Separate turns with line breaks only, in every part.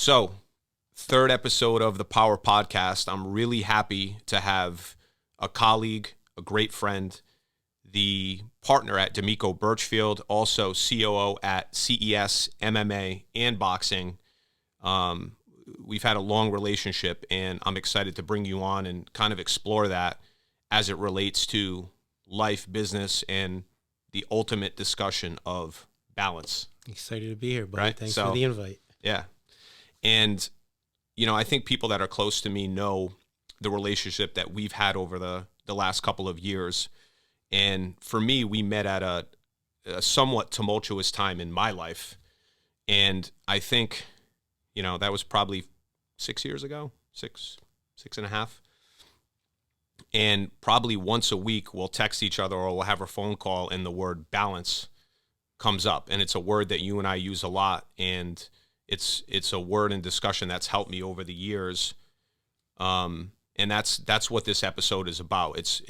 So, third episode of the Power Podcast. I'm really happy to have a colleague, a great friend, the partner at Jimmy Burchfield, also COO at CES MMA and boxing. We've had a long relationship, and I'm excited to bring you on and kind of explore that as it relates to life, business, and the ultimate discussion of balance.
Excited to be here, buddy.
Right?
Thanks for the invite.
Yeah. And, you know, I think people that are close to me know the relationship that we've had over the last couple of years. And for me, we met at a somewhat tumultuous time in my life. And I think, you know, that was probably 6 years ago, six and a half. And probably once a week, we'll text each other or we'll have a phone call and the word balance comes up. And it's a word that you and I use a lot. And it's a word in discussion that's helped me over the years. And that's what this episode is about. It's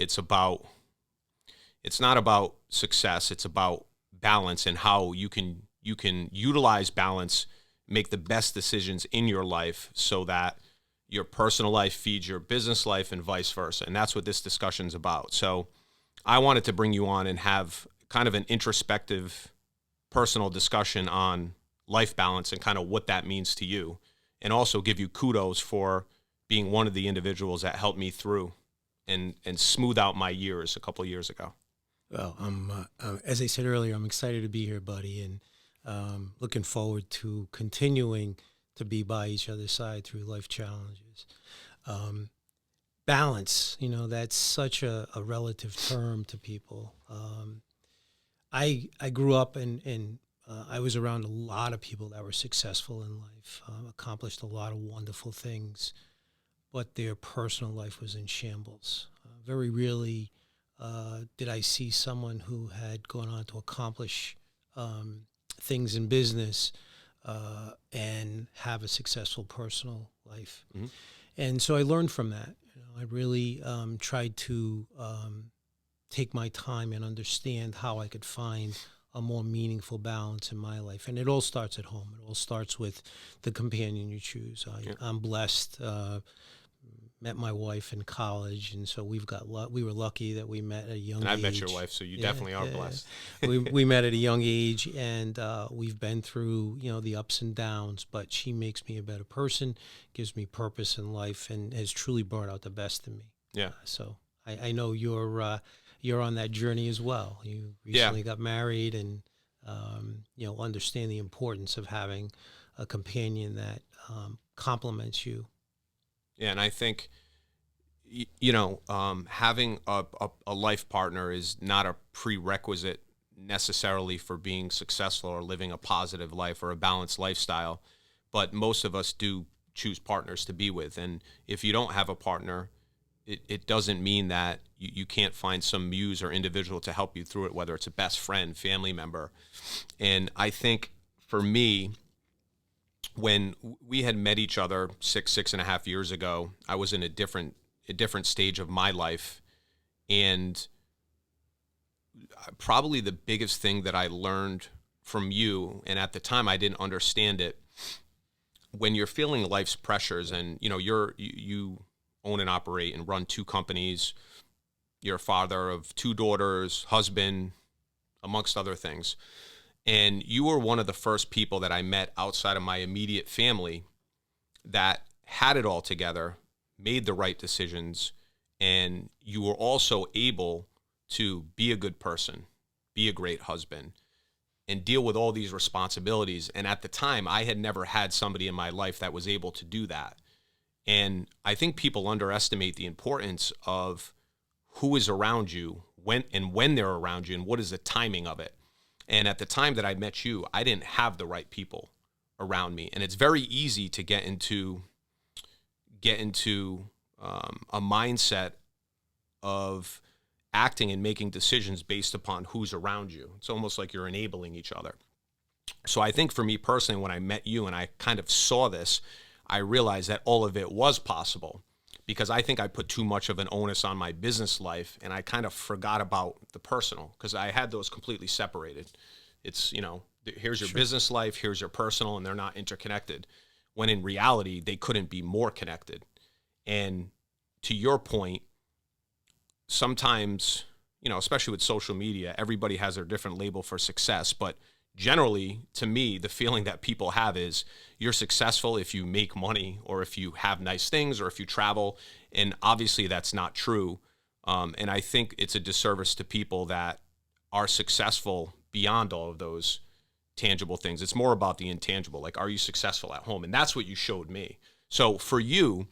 not about success. It's about balance and how you can utilize balance, make the best decisions in your life so that your personal life feeds your business life and vice versa. And that's what this discussion's about. So I wanted to bring you on and have kind of an introspective personal discussion on life balance and kind of what that means to you, and also give you kudos for being one of the individuals that helped me through and smooth out my years a couple of years ago.
Well, as I said earlier, I'm excited to be here, buddy, and looking forward to continuing to be by each other's side through life challenges. Balance, you know, that's such a relative term to people. I grew up and I was around a lot of people that were successful in life, accomplished a lot of wonderful things, but their personal life was in shambles. Very rarely did I see someone who had gone on to accomplish things in business and have a successful personal life. Mm-hmm. And so I learned from that. You know, I really tried to take my time and understand how I could find a more meaningful balance in my life. And it all starts at home. It all starts with the companion you choose. I'm blessed, met my wife in college, and so we were lucky that we met at a young age.
And I met your wife, so you definitely are blessed.
we met at a young age, and we've been through, you know, the ups and downs, but she makes me a better person, gives me purpose in life, and has truly brought out the best in me.
Yeah.
So I know you're on that journey as well. You recently got married, and you know, understand the importance of having a companion that complements you.
Yeah, and I think, you know, having a life partner is not a prerequisite necessarily for being successful or living a positive life or a balanced lifestyle, but most of us do choose partners to be with. And if you don't have a partner, it doesn't mean that you can't find some muse or individual to help you through it, whether it's a best friend, family member. And I think for me, when we had met each other six and a half years ago, I was in a different stage of my life. And probably the biggest thing that I learned from you, and at the time I didn't understand it, when you're feeling life's pressures and, you know, you own and operate and run 2 companies, you're a father of 2 daughters, husband, amongst other things. And you were one of the first people that I met outside of my immediate family that had it all together, made the right decisions, and you were also able to be a good person, be a great husband, and deal with all these responsibilities. And at the time, I had never had somebody in my life that was able to do that. And I think people underestimate the importance of who is around you, when they're around you, and what is the timing of it. And at the time that I met you, I didn't have the right people around me. And it's very easy to get into a mindset of acting and making decisions based upon who's around you. It's almost like you're enabling each other. So I think for me personally, when I met you and I kind of saw this, I realized that all of it was possible, because I think I put too much of an onus on my business life and I kind of forgot about the personal, because I had those completely separated. It's, you know, here's your business life, here's your personal, and they're not interconnected. when in reality, they couldn't be more connected. And to your point, sometimes, especially with social media, everybody has their different label for success. But generally, to me, the feeling that people have is you're successful if you make money or if you have nice things or if you travel. And obviously that's not true. And I think it's a disservice to people that are successful beyond all of those tangible things. It's more about the intangible. Like, are you successful at home? And that's what you showed me. So for you,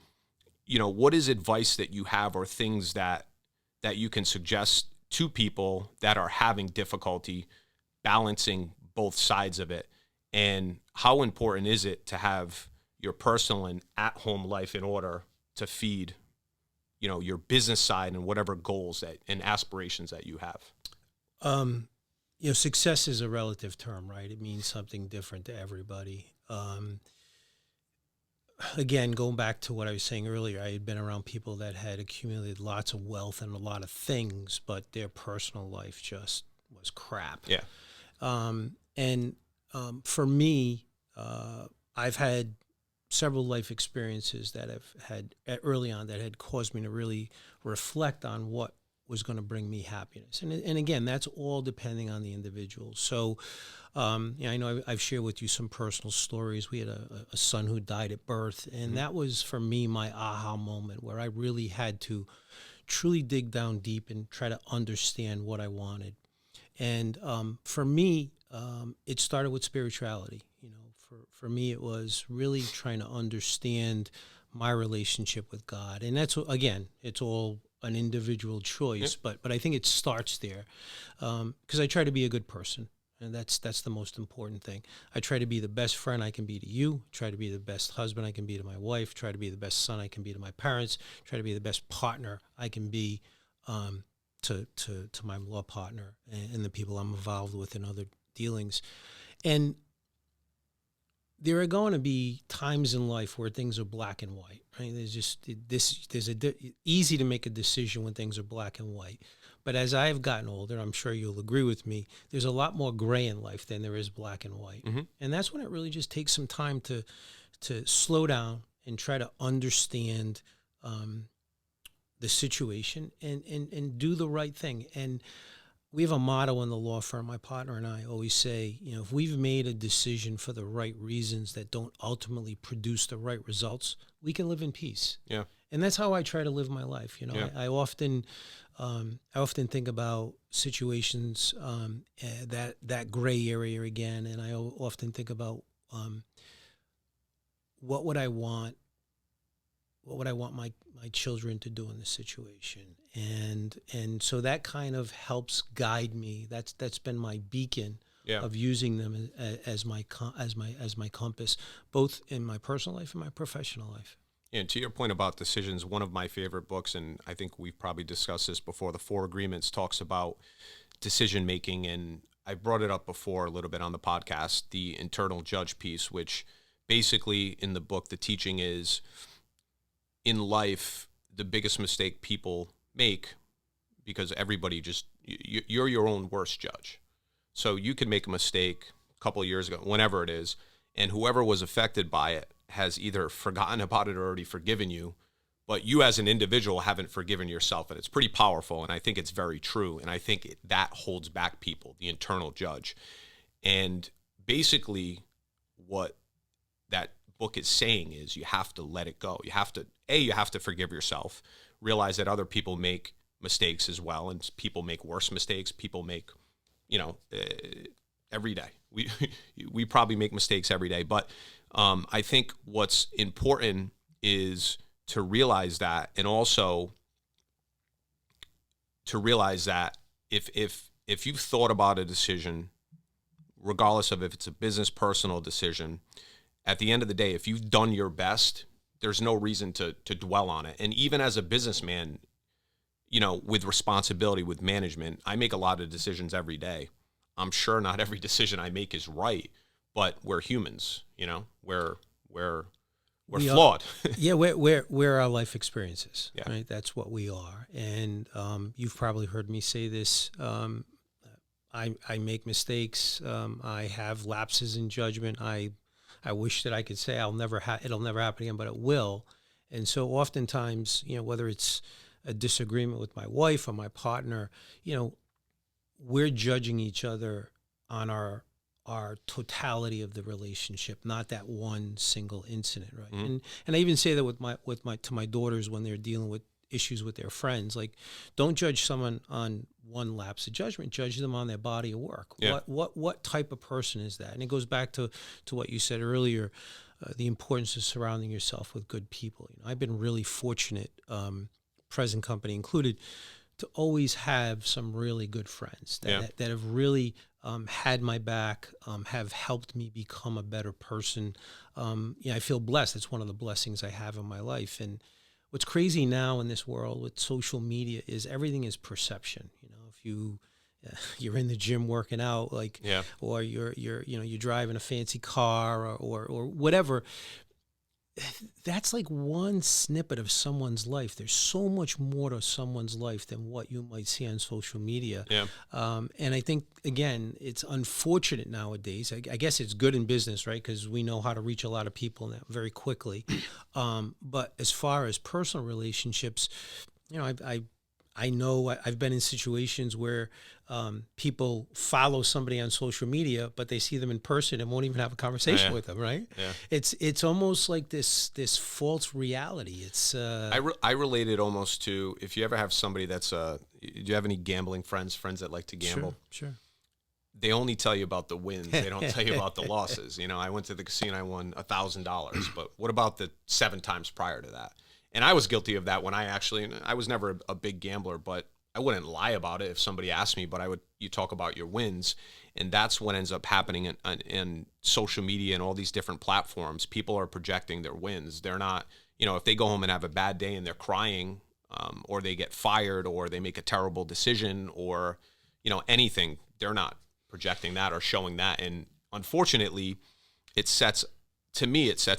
what is advice that you have or things that you can suggest to people that are having difficulty balancing both sides of it? And how important is it to have your personal and at-home life in order to feed, your business side and whatever goals and aspirations that you have?
Success is a relative term, right? It means something different to everybody. Again, going back to what I was saying earlier, I had been around people that had accumulated lots of wealth and a lot of things, but their personal life just was crap.
Yeah.
For me, I've had several life experiences that I've had early on that had caused me to really reflect on what was going to bring me happiness. And again, that's all depending on the individual. So, I know I've shared with you some personal stories. We had a son who died at birth, and that was, for me, my aha moment where I really had to truly dig down deep and try to understand what I wanted. And for me, it started with spirituality. For me, it was really trying to understand my relationship with God. And that's, again, it's all an individual choice, but I think it starts there, because I try to be a good person, and that's the most important thing. I try to be the best friend I can be to you, try to be the best husband I can be to my wife, try to be the best son I can be to my parents, try to be the best partner I can be to my law partner and the people I'm involved with in other dealings. And there are going to be times in life where things are black and white, right? Easy to make a decision when things are black and white. But as I've gotten older, I'm sure you'll agree with me, there's a lot more gray in life than there is black and white. Mm-hmm. And that's when it really just takes some time to slow down and try to understand the situation and do the right thing. And we have a motto in the law firm, my partner and I always say, if we've made a decision for the right reasons that don't ultimately produce the right results, we can live in peace.
Yeah.
And that's how I try to live my life.
Yeah.
I often think about situations, that gray area again. And I often think about, what would I want my children to do in this situation, and so that kind of helps guide me. That's been my beacon of using them as my compass, both in my personal life and my professional life.
And to your point about decisions, one of my favorite books, and I think we've probably discussed this before, The Four Agreements, talks about decision making, and I brought it up before a little bit on the podcast, the internal judge piece, which basically in the book the teaching is, in life, the biggest mistake people make, because everybody you're your own worst judge. So you could make a mistake a couple of years ago, whenever it is, and whoever was affected by it has either forgotten about it or already forgiven you, but you as an individual haven't forgiven yourself. And it's pretty powerful, and I think it's very true. And I think that holds back people, the internal judge. And basically what that book is saying is you have to let it go. You have to forgive yourself, realize that other people make mistakes as well, and people make worse mistakes. People make, every day. We probably make mistakes every day, but I think what's important is to realize that, and also to realize that if you've thought about a decision, regardless of if it's a business, personal decision, at the end of the day, if you've done your best, there's no reason to dwell on it. And even as a businessman, with responsibility, with management, I make a lot of decisions every day. I'm sure not every decision I make is right, but we're humans, we're flawed.
We're our life experiences,
Yeah.
right? That's what we are. And you've probably heard me say this. I make mistakes. I have lapses in judgment. I I wish that I could say it'll never happen again, but it will. And so oftentimes, whether it's a disagreement with my wife or my partner, we're judging each other on our totality of the relationship, not that one single incident, right?
Mm-hmm.
And I even say that to my daughters when they're dealing with issues with their friends. Like, don't judge someone on one lapse of judgment. Judge them on their body of work.
Yeah.
What type of person is that? And it goes back to what you said earlier, the importance of surrounding yourself with good people. I've been really fortunate, present company included, to always have some really good friends that have really had my back, have helped me become a better person. I feel blessed. It's one of the blessings I have in my life. And what's crazy now in this world with social media is everything is perception. If you're in the gym working out, or you're driving a fancy car or whatever, that's like one snippet of someone's life. There's so much more to someone's life than what you might see on social media.
Yeah.
And I think, again, it's unfortunate nowadays. I guess it's good in business, right? Because we know how to reach a lot of people now very quickly. But as far as personal relationships, I know I've been in situations where people follow somebody on social media, but they see them in person and won't even have a conversation with them, right?
Yeah.
It's almost like this false reality. It's
I relate it almost to, if you ever have somebody that's do you have any gambling friends that like to gamble?
Sure.
They only tell you about the wins. They don't tell you about the losses. I went to the casino, I won $1,000, but what about the 7 times prior to that? And I was guilty of that when I was never a big gambler, but I wouldn't lie about it if somebody asked me, but you talk about your wins. And that's what ends up happening in social media and all these different platforms. People are projecting their wins. They're not, if they go home and have a bad day and they're crying, or they get fired, or they make a terrible decision, or, anything, they're not projecting that or showing that. And unfortunately, it sets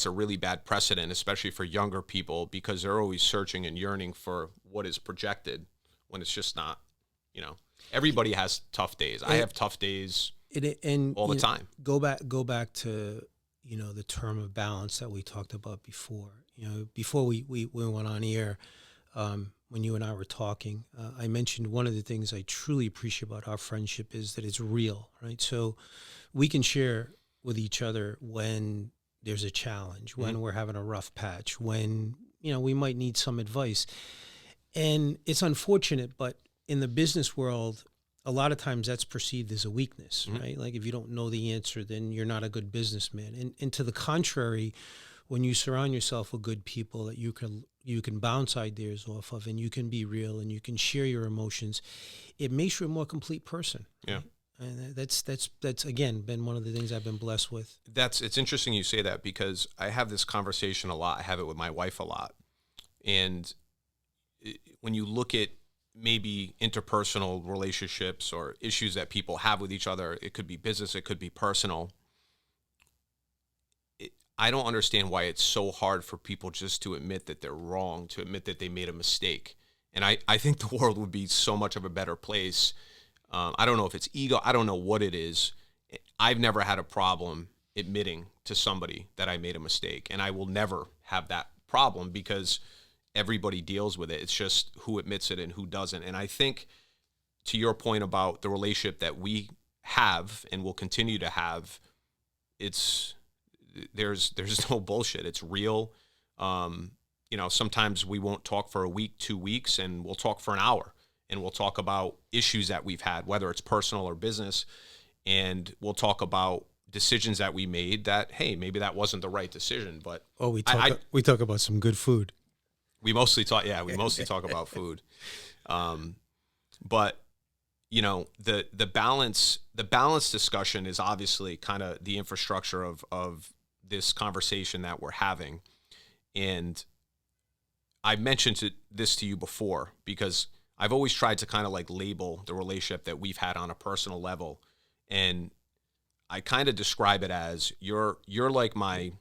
a really bad precedent, especially for younger people, because they're always searching and yearning for what is projected when it's just not. Everybody has tough days. I have tough days all the time.
Go back to, the term of balance that we talked about before. Before we went on air, when you and I were talking, I mentioned one of the things I truly appreciate about our friendship is that it's real, right? So we can share with each other when there's a challenge, when we're having a rough patch, when, we might need some advice. And it's unfortunate, but in the business world, a lot of times that's perceived as a weakness, right? Like, if you don't know the answer, then you're not a good businessman. And to the contrary, when you surround yourself with good people that you can bounce ideas off of, and you can be real and you can share your emotions, it makes you a more complete person.
Yeah.
Right? And that's again been one of the things I've been blessed with.
It's interesting you say that, because I have this conversation a lot. I have it with my wife a lot. And when you look at maybe interpersonal relationships or issues that people have with each other, it could be business, it could be personal. I don't understand why it's so hard for people just to admit that they're wrong, to admit that they made a mistake. And I think the world would be so much of a better place. I don't know if it's ego. I don't know what it is. I've never had a problem admitting to somebody that I made a mistake, and I will never have that problem, because everybody deals with it. It's just who admits it and who doesn't. And I think, to your point about the relationship that we have and will continue to have, there's no bullshit. It's real. Sometimes we won't talk for a week, 2 weeks, and we'll talk for an hour. And we'll talk about issues that we've had, whether it's personal or business. And we'll talk about decisions that we made that, hey, maybe that wasn't the right decision. But
we talk about some good food.
We mostly talk about food. But the balance discussion is obviously kind of the infrastructure of this conversation that we're having. And I mentioned this to you before, because I've always tried to kind of like label the relationship that we've had on a personal level. And I kind of describe it as you're like my,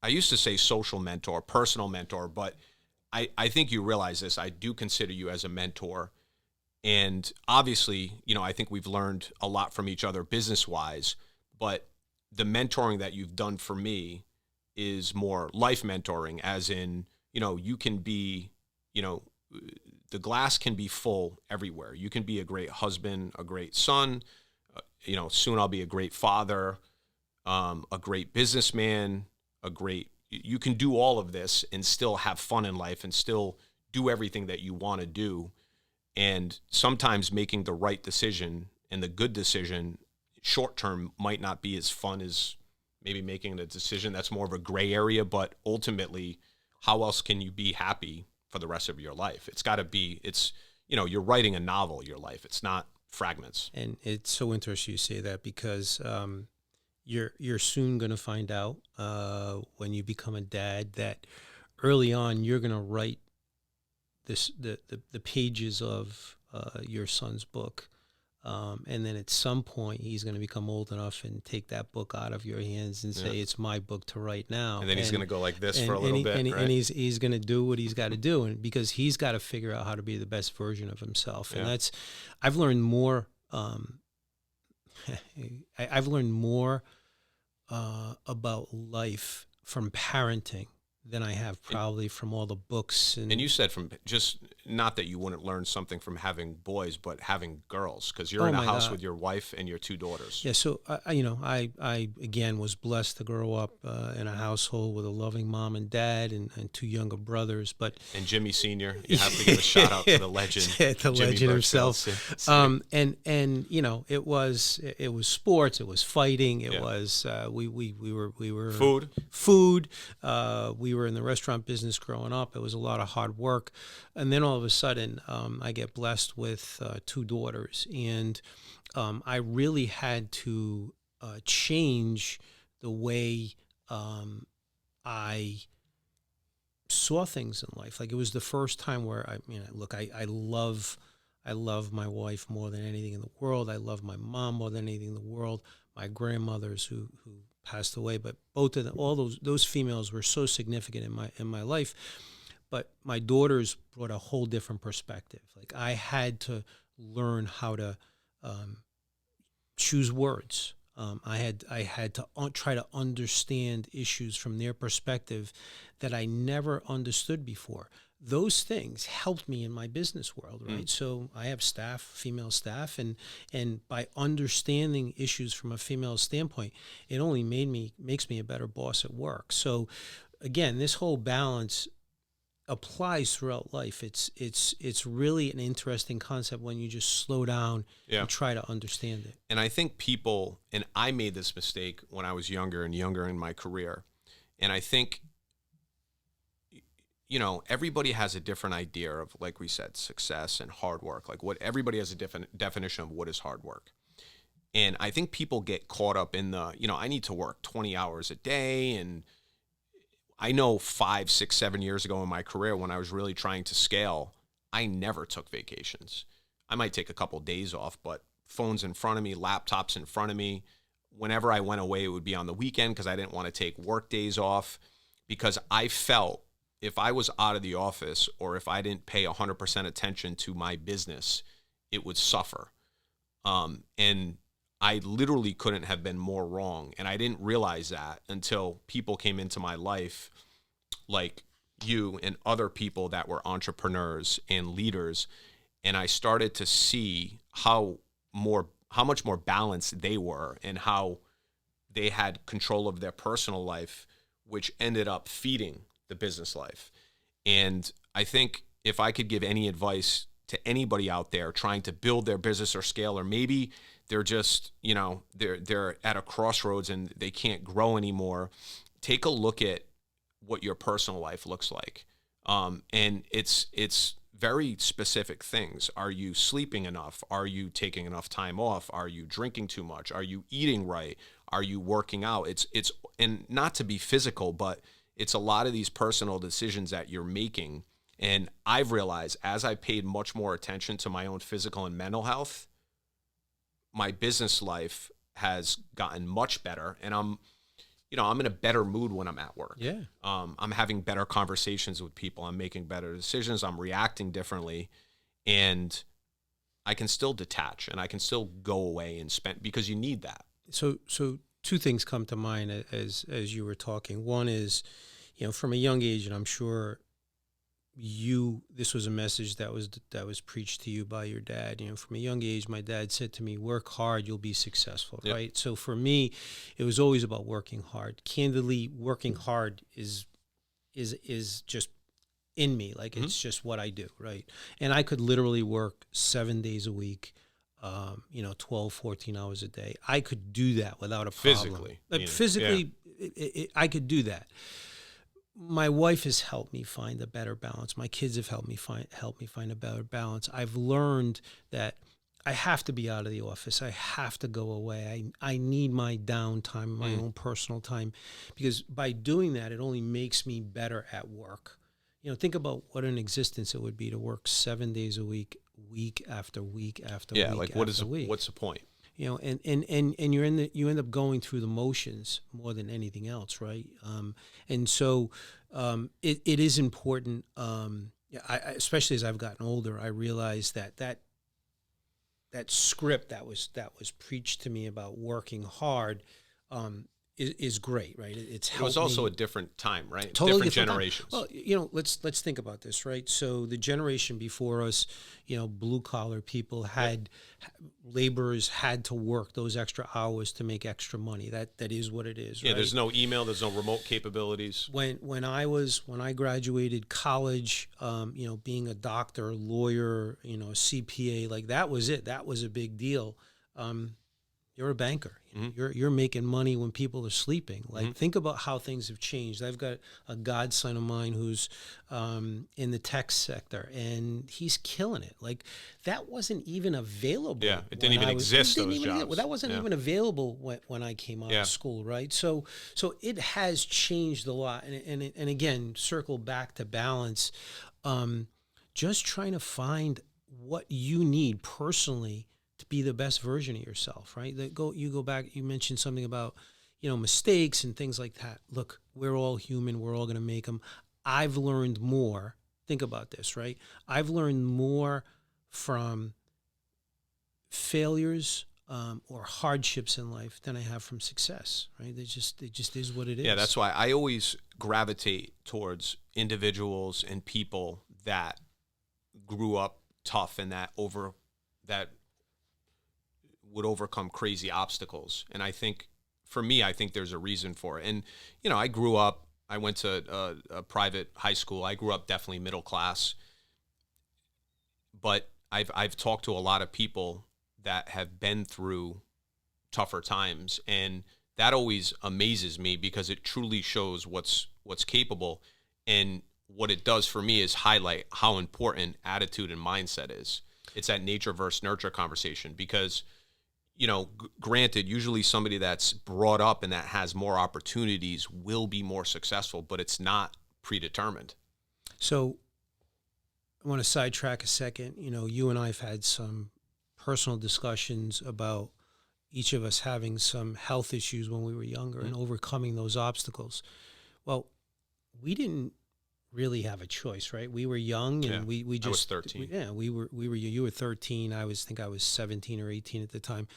I used to say social mentor, personal mentor, but I think you realize this. I do consider you as a mentor. And obviously, I think we've learned a lot from each other business-wise, But the mentoring that you've done for me is more life mentoring, as in, you can be, the glass can be full everywhere. You can be a great husband, a great son, soon I'll be a great father, a great businessman, you can do all of this and still have fun in life and still do everything that you want to do. And sometimes making the right decision and the good decision short term might not be as fun as maybe making a decision that's more of a gray area, but ultimately, how else can you be happy for the rest of your life? It's got to be, you're writing a novel, your life. It's not fragments.
And it's so interesting you say that, because you're soon going to find out when you become a dad that early on you're going to write the pages of your son's book. And then at some point he's going to become old enough and take that book out of your hands and say, it's my book to write now.
And then he's going to go like this for a little bit.
And,
right?
and he's going to do what he's got to do, and because he's got to figure out how to be the best version of himself. And I've learned more. I've learned more about life from parenting than I have probably from all the books.
And you said from just, not that you wouldn't learn something from having boys, but having girls, because you're in a house with your wife and your two daughters.
Yeah, so I again was blessed to grow up in a household with a loving mom and dad and two younger brothers.
And Jimmy Sr., you have to give a shout out to the legend,
the
Jimmy
legend himself.
Burchfield.
And it was sports, it was fighting, it was we were food. We were in the restaurant business growing up. It was a lot of hard work. And then all of a sudden, I get blessed with two daughters. And I really had to change the way I saw things in life. Like, it was the first time where I love my wife more than anything in the world. I love my mom more than anything in the world. My grandmothers who passed away, but both of them, all those females were so significant in my life. But my daughters brought a whole different perspective. Like, I had to learn how to choose words. I had to try to understand issues from their perspective that I never understood before. Those things helped me in my business world, right? So I have female staff, and by understanding issues from a female standpoint, it only makes me a better boss at work. So again, this whole balance applies throughout life. It's really an interesting concept when you just slow down and try to understand it.
And I think people, and I made this mistake when I was younger in my career, and I think, everybody has a different idea of, like we said, success and hard work. Like, everybody has a different definition of what is hard work. And I think people get caught up in I need to work 20 hours a day. And I know 5, 6, 7 years ago in my career, when I was really trying to scale, I never took vacations. I might take a couple days off, but phones in front of me, laptops in front of me. Whenever I went away, it would be on the weekend, because I didn't want to take work days off, because I felt if I was out of the office, or if I didn't pay 100% attention to my business, it would suffer. And I literally couldn't have been more wrong. And I didn't realize that until people came into my life, like you and other people that were entrepreneurs and leaders. And I started to see how much more balanced they were, and how they had control of their personal life, which ended up feeding the business life. And I think if I could give any advice to anybody out there trying to build their business or scale, or maybe they're just, they're at a crossroads and they can't grow anymore, take a look at what your personal life looks like. And it's very specific things. Are you sleeping enough? Are you taking enough time off? Are you drinking too much? Are you eating right? Are you working out? It's and not to be physical, but it's a lot of these personal decisions that you're making. And I've realized, as I paid much more attention to my own physical and mental health, my business life has gotten much better. And I'm in a better mood when I'm at work.
Yeah.
I'm having better conversations with people. I'm making better decisions. I'm reacting differently. And I can still detach, and I can still go away and spend, because you need that.
So two things come to mind as you were talking. One is, from a young age, and I'm sure this was a message that was preached to you by your dad. From a young age, my dad said to me, "Work hard, you'll be successful."
Yep.
Right. So for me, it was always about working hard. Candidly, working hard is just in me. Like, it's just what I do. Right. And I could literally work 7 days a week. 12, 14 hours a day. I could do that without a problem. Physically, I could do that. My wife has helped me find a better balance. My kids have helped me find a better balance. I've learned that I have to be out of the office. I have to go away. I need my downtime, my own personal time, because by doing that, it only makes me better at work. Think about what an existence it would be to work 7 days a week, week after week after week.
Yeah, like what's the point?
And you end up going through the motions more than anything else, right? And so it is important. Especially as I've gotten older, I realized that script that was preached to me about working hard is great, right? It's helped.
It was also a different time, right?
Totally
different generations.
Well, let's think about this, right? So the generation before us, blue collar people had laborers had to work those extra hours to make extra money. That is what it is.
Yeah,
right?
There's no email, there's no remote capabilities.
When I graduated college, being a doctor, lawyer, a CPA, like that was it. That was a big deal. You're a banker. You're making money when people are sleeping. Like, think about how things have changed. I've got a godson of mine who's in the tech sector, and he's killing it. Like, that wasn't even available.
Yeah, it didn't even exist, those jobs.
That wasn't even available when I came out of school, right? So it has changed a lot. And again, circle back to balance. Just trying to find what you need personally to be the best version of yourself, right? You go back, you mentioned something about, mistakes and things like that. Look, we're all human. We're all going to make them. I've learned more. Think about this, right? I've learned more from failures or hardships in life than I have from success, right? It just is what it is.
Yeah, that's why I always gravitate towards individuals and people that grew up tough and that would overcome crazy obstacles. And I think, for me, there's a reason for it. And, I went to a private high school. I grew up definitely middle class. But I've talked to a lot of people that have been through tougher times. And that always amazes me because it truly shows what's capable. And what it does for me is highlight how important attitude and mindset is. It's that nature versus nurture conversation because, granted, usually somebody that's brought up and that has more opportunities will be more successful, but it's not predetermined.
So I want to sidetrack a second. You and I have had some personal discussions about each of us having some health issues when we were younger and overcoming those obstacles. Well, we didn't really have a choice, right? We were young and we just,
I was 13.
You were 13. I was 17 or 18 at the time.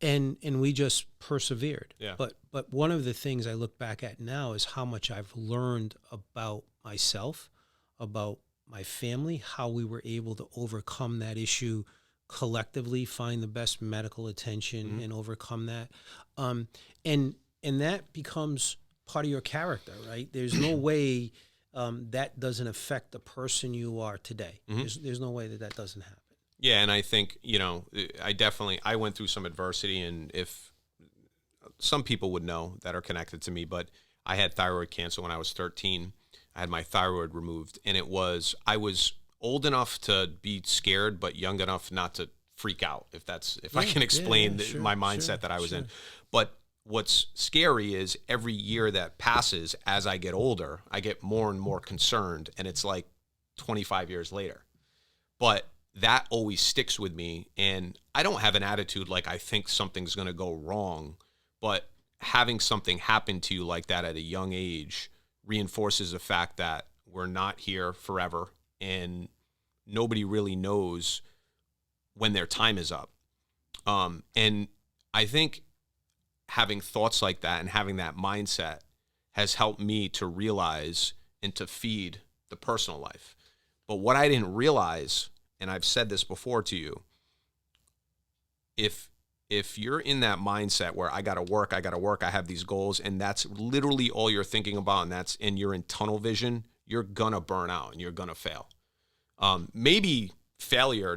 And we just persevered.
Yeah.
But one of the things I look back at now is how much I've learned about myself, about my family, how we were able to overcome that issue collectively, find the best medical attention and overcome that. And that becomes part of your character, right? There's no way that doesn't affect the person you are today. There's no way that doesn't happen.
Yeah, and I think, I went through some adversity, and if some people would know that are connected to me, but I had thyroid cancer when I was 13. I had my thyroid removed, and I was old enough to be scared, but young enough not to freak out, if I can explain my mindset that I was in. But what's scary is every year that passes as I get older, I get more and more concerned, and it's like 25 years later. But that always sticks with me, and I don't have an attitude like I think something's going to go wrong, but having something happen to you like that at a young age reinforces the fact that we're not here forever, and nobody really knows when their time is up. And I think having thoughts like that and having that mindset has helped me to realize and to feed the personal life. But what I didn't realize, and I've said this before to you, if you're in that mindset where I gotta work, I have these goals, and that's literally all you're thinking about, and you're in tunnel vision, you're gonna burn out and you're gonna fail. Maybe failure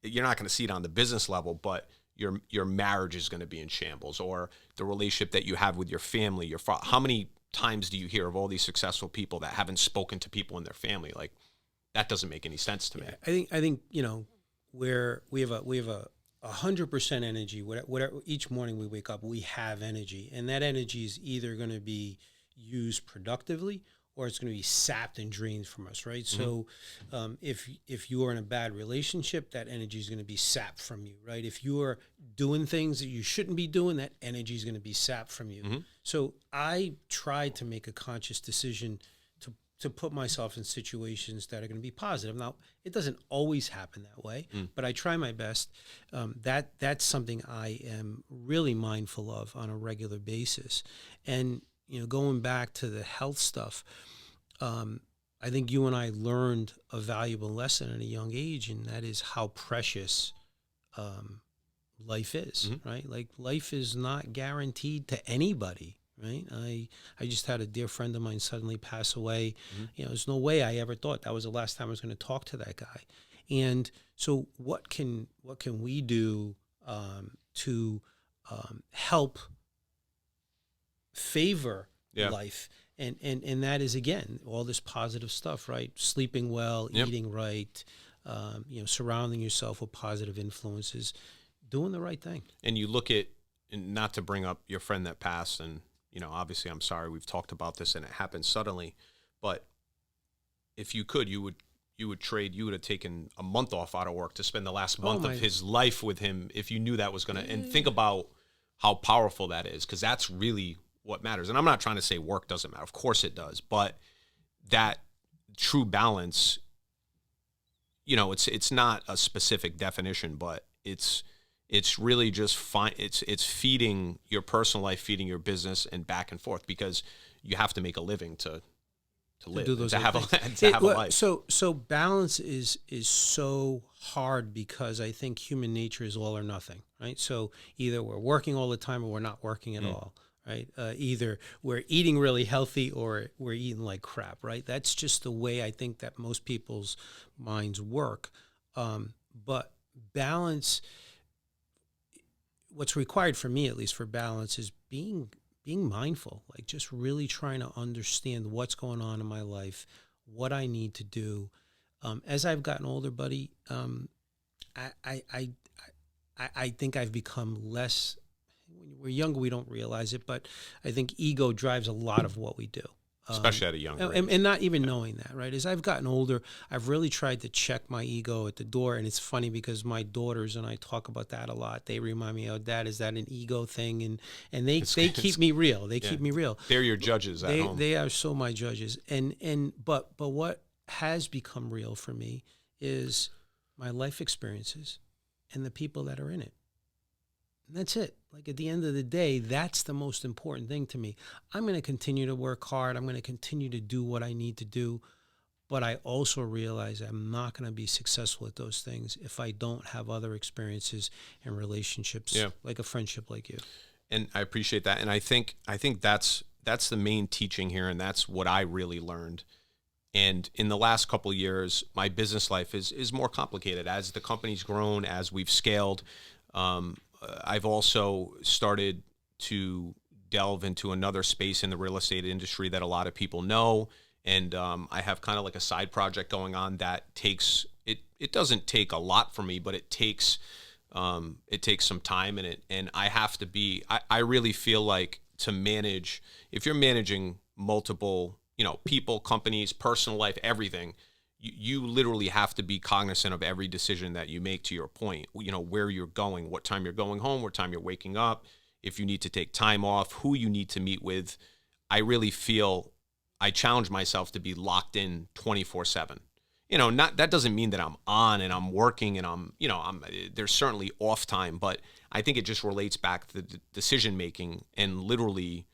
you're not gonna see it on the business level, but your marriage is going to be in shambles, or the relationship that you have with your family, how many times do you hear of all these successful people that haven't spoken to people in their family? Like, that doesn't make any sense to me.
I think where we have a 100% energy. Whatever each morning we wake up, we have energy, and that energy is either going to be used productively or it's going to be sapped and drained from us, right? Mm-hmm. So if you are in a bad relationship, that energy is going to be sapped from you, right? If you are doing things that you shouldn't be doing, that energy is going to be sapped from you. Mm-hmm. So I try to make a conscious decision to put myself in situations that are going to be positive. Now, it doesn't always happen that way, but I try my best. That's something I am really mindful of on a regular basis. And going back to the health stuff, I think you and I learned a valuable lesson at a young age, and that is how precious life is, mm-hmm. right? Like, life is not guaranteed to anybody, right? I just had a dear friend of mine suddenly pass away. Mm-hmm. There's no way I ever thought that was the last time I was going to talk to that guy. And so what can we do to help favor life? And that is, again, all this positive stuff, right? Sleeping well, eating right, surrounding yourself with positive influences, doing the right thing.
And you look at, and not to bring up your friend that passed, and obviously I'm sorry, we've talked about this and it happened suddenly, but if you could, you would have taken a month off out of work to spend the last month of his life with him if you knew that was going to, and think about how powerful that is, because that's really what matters. And I'm not trying to say work doesn't matter. Of course it does. But that true balance, it's not a specific definition, but it's really just it's feeding your personal life, feeding your business, and back and forth, because you have to make a living to live, to have a life.
So balance is so hard, because I think human nature is all or nothing, right? So either we're working all the time or we're not working at all, right? Either we're eating really healthy or we're eating like crap, right? That's just the way I think that most people's minds work. But balance, what's required for me, at least for balance, is being mindful, like just really trying to understand what's going on in my life, what I need to do. As I've gotten older, buddy, I think I've become less. When we're younger, we don't realize it, but I think ego drives a lot of what we do.
Especially at a younger age.
And not even knowing that, right? As I've gotten older, I've really tried to check my ego at the door. And it's funny, because my daughters and I talk about that a lot. They remind me, Dad, is that an ego thing? And they keep me real. They keep me real.
They're your judges at home.
They are so my judges. But what has become real for me is my life experiences and the people that are in it. And that's it. Like, at the end of the day, that's the most important thing to me. I'm going to continue to work hard. I'm going to continue to do what I need to do. But I also realize I'm not going to be successful at those things if I don't have other experiences and relationships, like a friendship like you.
And I appreciate that. And I think that's the main teaching here, and that's what I really learned. And in the last couple of years, my business life is more complicated. As the company's grown, as we've scaled, I've also started to delve into another space in the real estate industry that a lot of people know. And I have kind of like a side project going on that takes, it doesn't take a lot from me, but it takes some time in it. And I have to be, I really feel like, to manage, if you're managing multiple, people, companies, personal life, everything, you literally have to be cognizant of every decision that you make, to your point, where you're going, what time you're going home, what time you're waking up, if you need to take time off, who you need to meet with. I really feel I challenge myself to be locked in 24/7. not, that doesn't mean that I'm on and I'm working and there's certainly off time, but I think it just relates back to the decision making and literally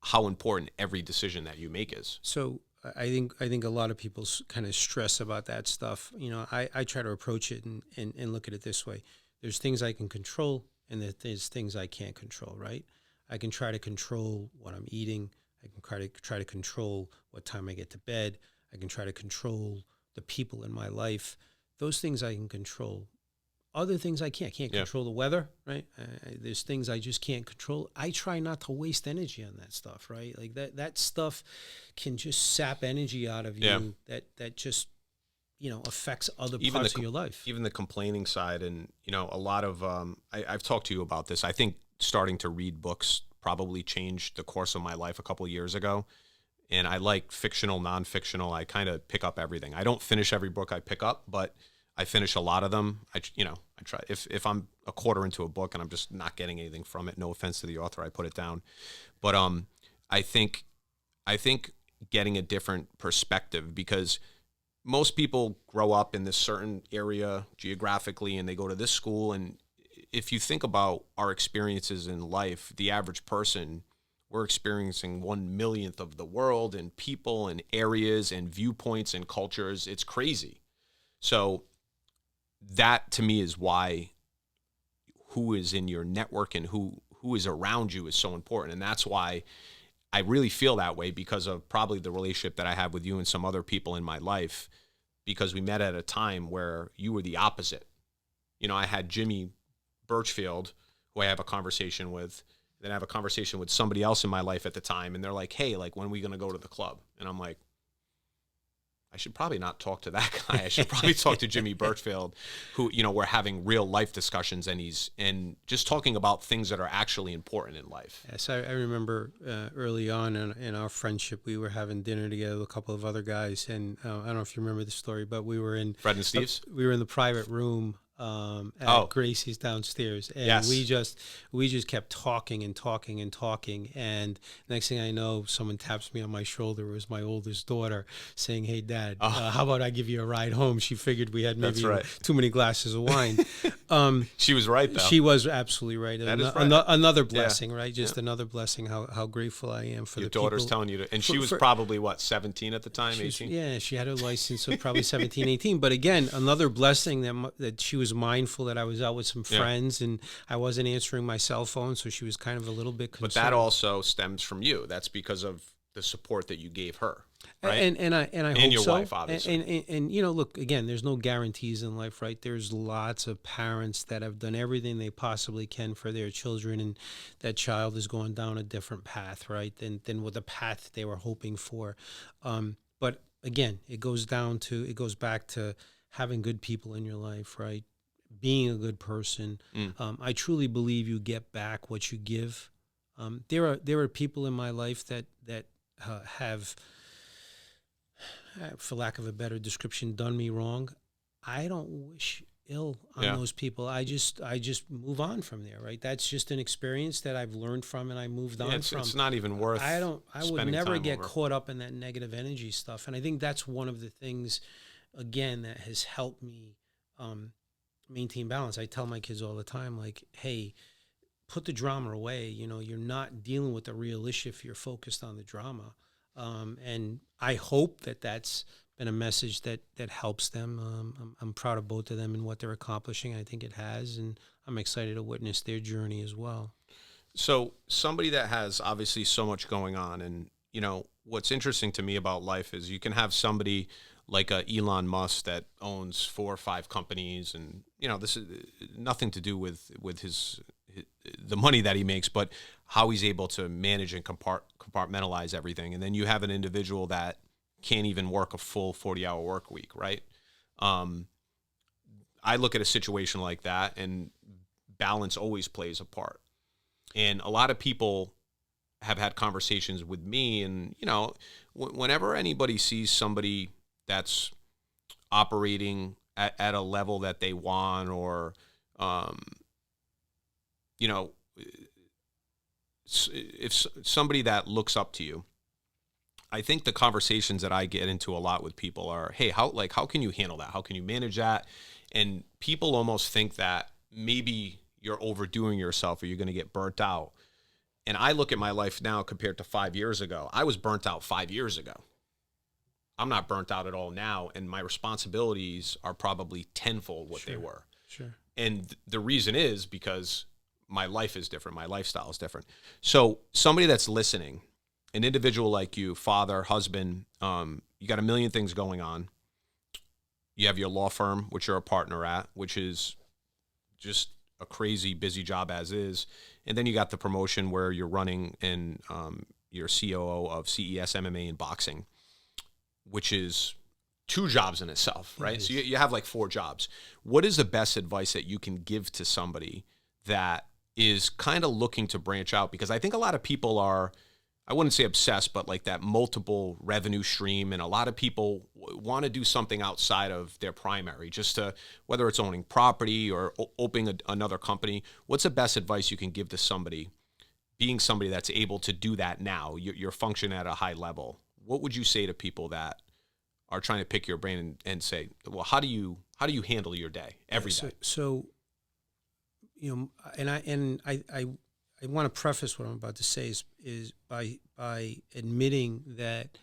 how important every decision that you make is.
So I think a lot of people kind of stress about that stuff. I try to approach it and look at it this way. There's things I can control and there's things I can't control, right? I can try to control what I'm eating. I can try to control what time I get to bed. I can try to control the people in my life. Those things I can control. Other things I can't. Can't control the weather, right? There's things I just can't control. I try not to waste energy on that stuff, right? Like that stuff can just sap energy out of you that just, affects other parts of your life.
Even the complaining side. And, a lot of, I've talked to you about this. I think starting to read books probably changed the course of my life a couple of years ago. And I like fictional, non-fictional. I kind of pick up everything. I don't finish every book I pick up, but I finish a lot of them. I try, if I'm a quarter into a book and I'm just not getting anything from it, no offense to the author, I put it down. But I think getting a different perspective, because most people grow up in this certain area geographically and they go to this school. And if you think about our experiences in life, the average person, we're experiencing 1/1,000,000th of the world and people and areas and viewpoints and cultures. It's crazy. So that to me is why who is in your network and who is around you is so important. And that's why I really feel that way, because of probably the relationship that I have with you and some other people in my life, because we met at a time where you were the opposite. I had Jimmy Burchfield, who I have a conversation with, then I have a conversation with somebody else in my life at the time, and they're like, hey, like, when are we going to go to the club? And I'm like, I should probably not talk to that guy. I should probably talk to Jimmy Burchfield, who, we're having real life discussions, and just talking about things that are actually important in life.
Yes, I remember early on in our friendship, we were having dinner together with a couple of other guys, and I don't know if you remember the story, but we were in
Fred and Steve's.
We were in the private room at Gracie's downstairs, and we just kept talking and talking and talking, and next thing I know, someone taps me on my shoulder. It was my oldest daughter saying, "Hey, Dad, how about I give you a ride home?" She figured we had maybe too many glasses of wine.
She was right, though.
She was absolutely right.
That is right.
Another blessing, right? Just another blessing. How grateful I am for
your
the
daughter's
people.
telling you to, and she was probably what, 17 at the time, 18.
Yeah, she had her license, so probably 17, 18. But again, another blessing that she was mindful that I was out with some friends and I wasn't answering my cell phone, so she was kind of a little bit concerned.
But that also stems from you. That's because of the support that you gave her, right?
And I
and
hope
your
so.
wife, obviously.
And look, again, there's no guarantees in life, right? There's lots of parents that have done everything they possibly can for their children, and that child is going down a different path, right, than what the path they were hoping for. But again, it goes back to having good people in your life, right? Being a good person. I truly believe you get back what you give. There are people in my life that have, for lack of a better description, done me wrong. I don't wish ill on those people. I just move on from there, right? That's just an experience that I've learned from and I moved on from.
It's not even worth.
I would never get caught up in that negative energy stuff. And I think that's one of the things, again, that has helped me maintain balance. I tell my kids all the time, like, hey, put the drama away. You're not dealing with the real issue if you're focused on the drama. And I hope that that's been a message that helps them. I'm proud of both of them and what they're accomplishing. I think it has, and I'm excited to witness their journey as well.
So somebody that has obviously so much going on, and what's interesting to me about life is you can have somebody like Elon Musk that owns 4 or 5 companies, and this is nothing to do with the money that he makes, but how he's able to manage and compartmentalize everything. And then you have an individual that can't even work a full 40-hour work week, right? I look at a situation like that, and balance always plays a part. And a lot of people have had conversations with me, and whenever anybody sees somebody that's operating at a level that they want, or if somebody that looks up to you, I think the conversations that I get into a lot with people are, hey, how can you handle that? How can you manage that? And people almost think that maybe you're overdoing yourself or you're going to get burnt out. And I look at my life now compared to 5 years ago. I was burnt out 5 years ago. I'm not burnt out at all now, and my responsibilities are probably tenfold what they were.
Sure.
And the reason is because my life is different. My lifestyle is different. So somebody that's listening, an individual like you, father, husband, you got a million things going on. You have your law firm, which you're a partner at, which is just a crazy busy job as is. And then you got the promotion where you're running and you're COO of CES MMA and boxing, which is 2 jobs in itself, right? So you have like 4 jobs. What is the best advice that you can give to somebody that is kind of looking to branch out? Because I think a lot of people are, I wouldn't say obsessed, but like that multiple revenue stream. And a lot of people want to do something outside of their primary, just to, whether it's owning property or opening another company. What's the best advice you can give to somebody, being somebody that's able to do that now? You're functioning at a high level. What would you say to people that are trying to pick your brain and say, well, how do you handle your day every day?
So, you know, and I want to preface what I'm about to say is by admitting that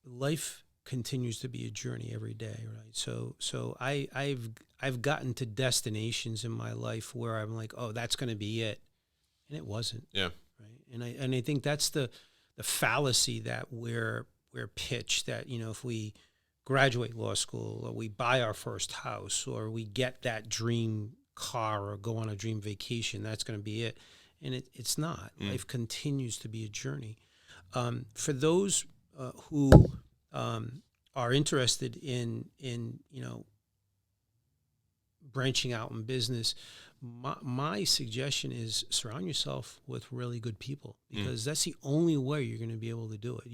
life continues to be a journey every day, right? So I've gotten to destinations in my life where I'm like, oh, that's going to be it, and it wasn't.
Yeah.
Right. And I think that's the fallacy that we're pitched, that, you know, if we graduate law school or we buy our first house or we get that dream car or go on a dream vacation, that's going to be it. And it's not. Life continues to be a journey. For those who are interested in you know, branching out in business, my suggestion is surround yourself with really good people, because that's the only way you're going to be able to do it.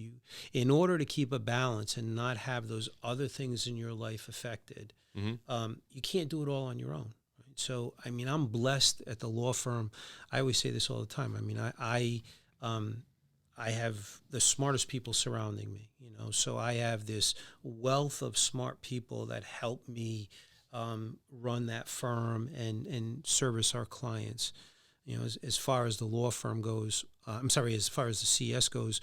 In order to keep a balance and not have those other things in your life affected, you can't do it all on your own. Right? So, I mean, I'm blessed at the law firm. I always say this all the time. I mean, I have the smartest people surrounding me, you know, so I have this wealth of smart people that help me run that firm and service our clients. You know, as far as the law firm goes, as far as the CS goes,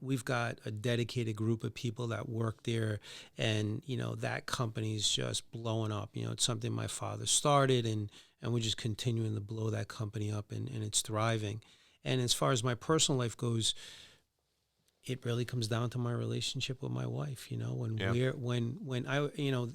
we've got a dedicated group of people that work there, and, you know, that company's just blowing up. You know, it's something my father started, and we're just continuing to blow that company up, and it's thriving. And as far as my personal life goes, it really comes down to my relationship with my wife. You know, when I, you know,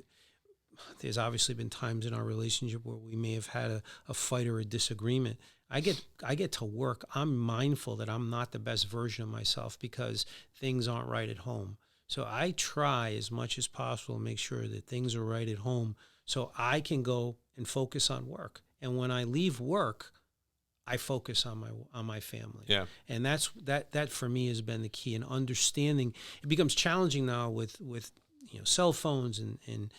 there's obviously been times in our relationship where we may have had a fight or a disagreement. I get to work. I'm mindful that I'm not the best version of myself because things aren't right at home. So I try as much as possible to make sure that things are right at home so I can go and focus on work. And when I leave work, I focus on my family. Yeah. And that for me has been the key. And understanding, it becomes challenging now with you know, cell phones and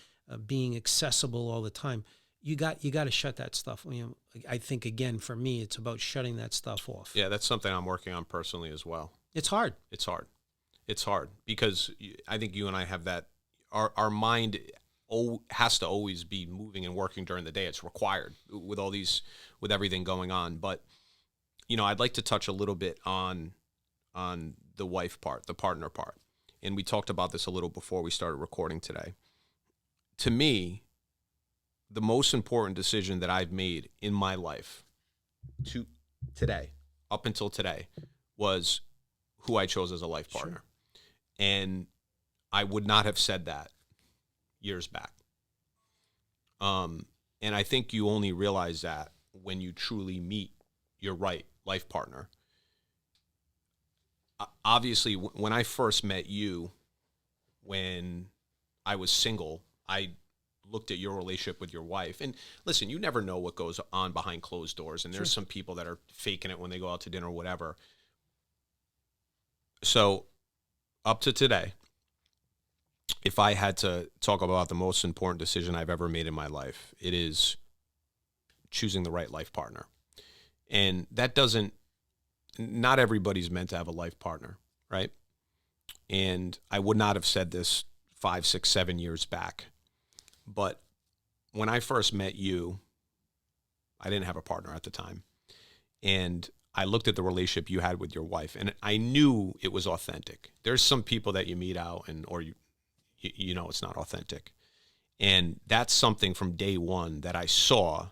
being accessible all the time. You got to shut that stuff. You know, I think, again, for me, it's about shutting that stuff off.
Yeah, that's something I'm working on personally as well.
It's hard.
It's hard because I think you and I have that. Our mind has to always be moving and working during the day. It's required with everything going on. But, you know, I'd like to touch a little bit on the wife part, the partner part. And we talked about this a little before we started recording today. To me, the most important decision that I've made in my life up until today, was who I chose as a life partner. Sure. And I would not have said that years back. And I think you only realize that when you truly meet your right life partner. Obviously, when I first met you, when I was single, I looked at your relationship with your wife. And listen, you never know what goes on behind closed doors. And there's some people that are faking it when they go out to dinner or whatever. So up to today, if I had to talk about the most important decision I've ever made in my life, it is choosing the right life partner. And that not everybody's meant to have a life partner, right? and I would not have said this 5, 6, 7 years back, but when I first met you, I didn't have a partner at the time. And I looked at the relationship you had with your wife, and I knew it was authentic. There's some people that you meet out or you know it's not authentic. And that's something from day one that I saw,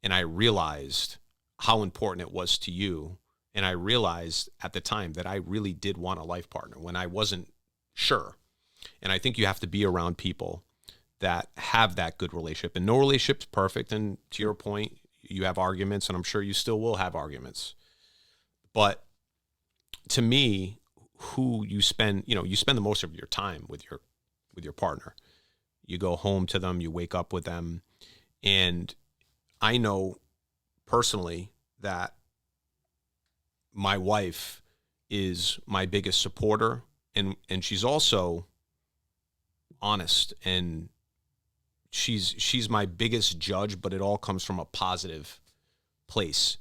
and I realized how important it was to you. And I realized at the time that I really did want a life partner when I wasn't sure. And I think you have to be around people that have that good relationship. And no relationship's perfect. And to your point, you have arguments, and I'm sure you still will have arguments. But to me, who you spend the most of your time with your partner. You go home to them, you wake up with them. And I know personally that my wife is my biggest supporter, and she's also honest, and she's my biggest judge, but it all comes from a positive place.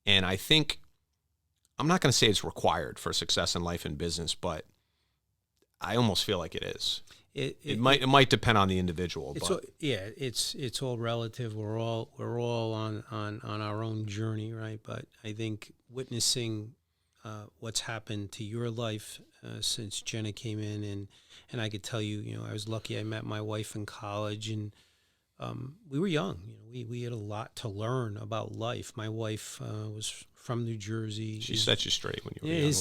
And I think, I'm not going to say it's required for success in life and business, but I almost feel like it is. It might depend on the individual.
It's all relative. We're all on our own journey, right? But I think witnessing what's happened to your life since Jenna came in, and I could tell you, I was lucky. I met my wife in college, and we were young. We had a lot to learn about life. My wife was from New Jersey.
She set you straight when you were young.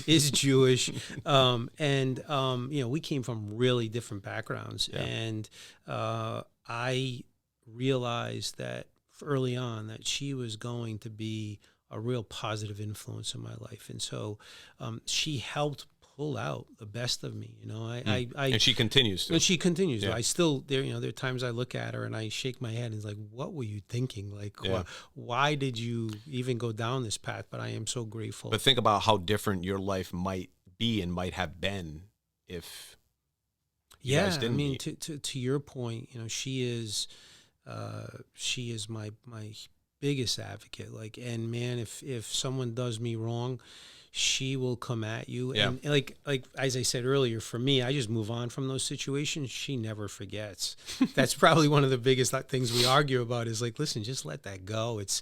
Is Jewish, and we came from really different backgrounds. Yeah. And I realized that early on that she was going to be a real positive influence in my life, and so she helped pull out the best of me. And
she continues to.
And she continues to. I still, there are times I look at her and I shake my head and it's like, what were you thinking? Like, why did you even go down this path? But I am so grateful.
But think about how different your life might be and might have been if you guys didn't meet.
To your point, she is my biggest advocate. Like, and man, if someone does me wrong, she will come at you. Yeah. And like as I said earlier, for me, I just move on from those situations. She never forgets. That's probably one of the biggest things we argue about is like, listen, just let that go. It's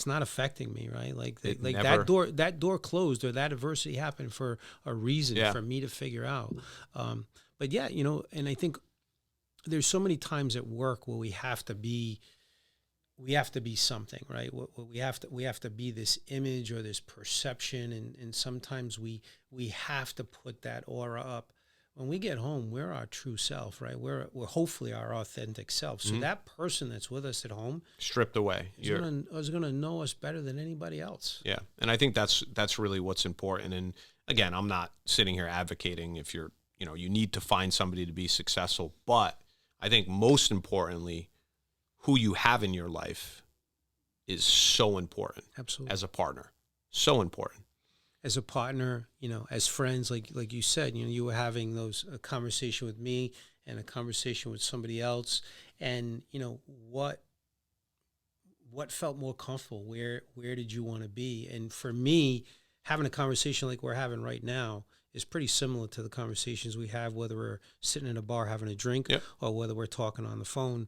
not affecting me, right? That door closed, or that adversity happened for a reason for me to figure out. But yeah, and I think there's so many times at work where we have to be something, right? We have to be this image or this perception, and sometimes we have to put that aura up. When we get home, we're our true self, right? We're hopefully our authentic self. So that person that's with us at home,
stripped away,
is going to know us better than anybody else.
Yeah, and I think that's really what's important. And again, I'm not sitting here advocating if you need to find somebody to be successful, but I think most importantly, who you have in your life is so important.
Absolutely.
As a partner, so important.
As a partner, as friends, like you said, you were having a conversation with me and a conversation with somebody else, and what felt more comfortable? Where did you want to be? And for me, having a conversation like we're having right now is pretty similar to the conversations we have, whether we're sitting in a bar having a drink or whether we're talking on the phone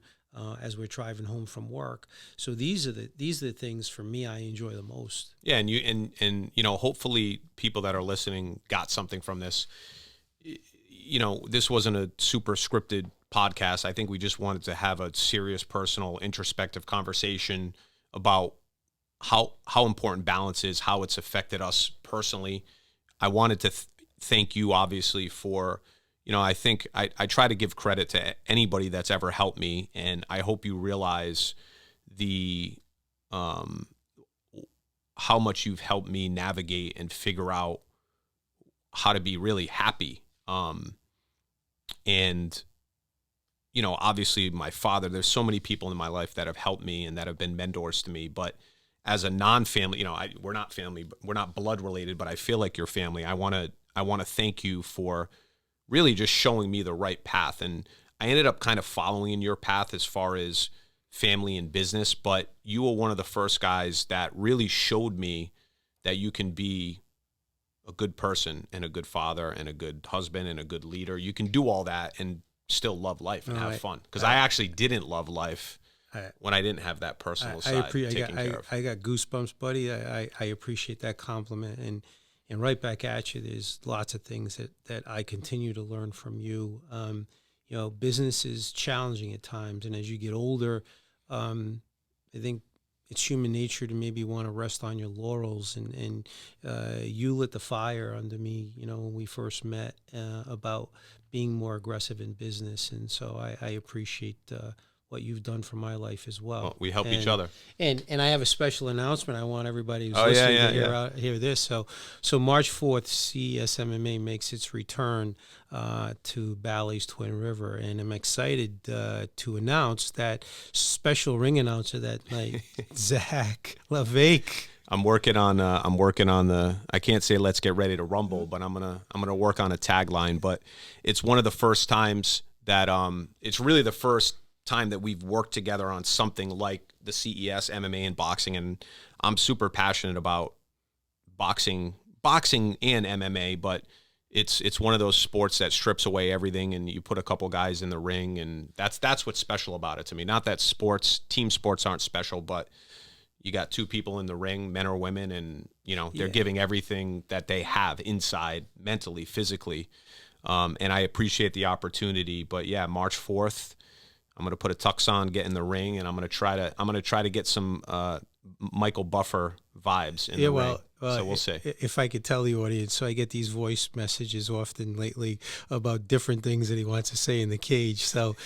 as we're driving home from work. So these are the things for me I enjoy the most.
Yeah, and hopefully people that are listening got something from this. This wasn't a super scripted podcast. I think we just wanted to have a serious, personal, introspective conversation about how important balance is, how it's affected us personally. I wanted to thank you, obviously, for. I think I try to give credit to anybody that's ever helped me, and I hope you realize the how much you've helped me navigate and figure out how to be really happy. And obviously my father. There's so many people in my life that have helped me and that have been mentors to me. But as a non-family, we're not family, we're not blood related, but I feel like you're family. I want to thank you for really just showing me the right path. And I ended up kind of following in your path as far as family and business, but you were one of the first guys that really showed me that you can be a good person and a good father and a good husband and a good leader. You can do all that and still love life and have fun. Because I actually didn't love life when I didn't have that personal side taken care of.
I got goosebumps, buddy. I appreciate that compliment. And right back at you, there's lots of things that I continue to learn from you. You know, business is challenging at times. And as you get older, I think it's human nature to maybe want to rest on your laurels. And you lit the fire under me, you know, when we first met about being more aggressive in business. And so I appreciate what you've done for my life as well.
We help each other.
And I have a special announcement. I want everybody who's listening to hear this. So March 4th, CES MMA makes its return to Bally's Twin River, and I'm excited to announce that special ring announcer that night, Zack LaVake.
I'm working on the, I can't say let's get ready to rumble, but I'm gonna work on a tagline. But it's one of the first times that it's really the first time that we've worked together on something like the CES MMA and boxing, and I'm super passionate about boxing and MMA, but it's one of those sports that strips away everything, and you put a couple guys in the ring, and that's what's special about it to me. Not that team sports aren't special, but you got two people in the ring, men or women, and you know they're giving everything that they have inside, mentally, physically, and I appreciate the opportunity. But yeah, March 4th. I'm gonna put a tux on, get in the ring, and I'm gonna try to get some Michael Buffer vibes in the ring. So we'll see.
If I could tell the audience, so I get these voice messages often lately about different things that he wants to say in the cage. So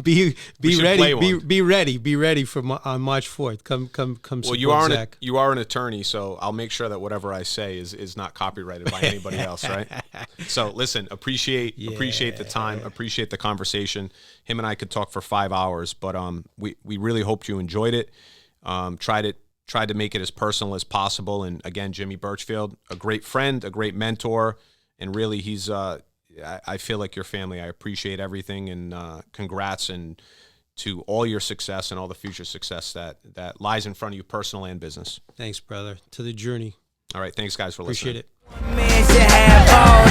be ready. Be ready for on March 4th. Come.
Well, you are an attorney, so I'll make sure that whatever I say is not copyrighted by anybody else, right? So listen, appreciate the time, appreciate the conversation. Him and I could talk for 5 hours, but we really hoped you enjoyed it. Tried to make it as personal as possible. And again, Jimmy Burchfield, a great friend, a great mentor, and really he's I feel like your family. I appreciate everything, and congrats and to all your success and all the future success that lies in front of you, personal and business.
Thanks, brother. To the journey.
All right, thanks guys for listening.
Appreciate it.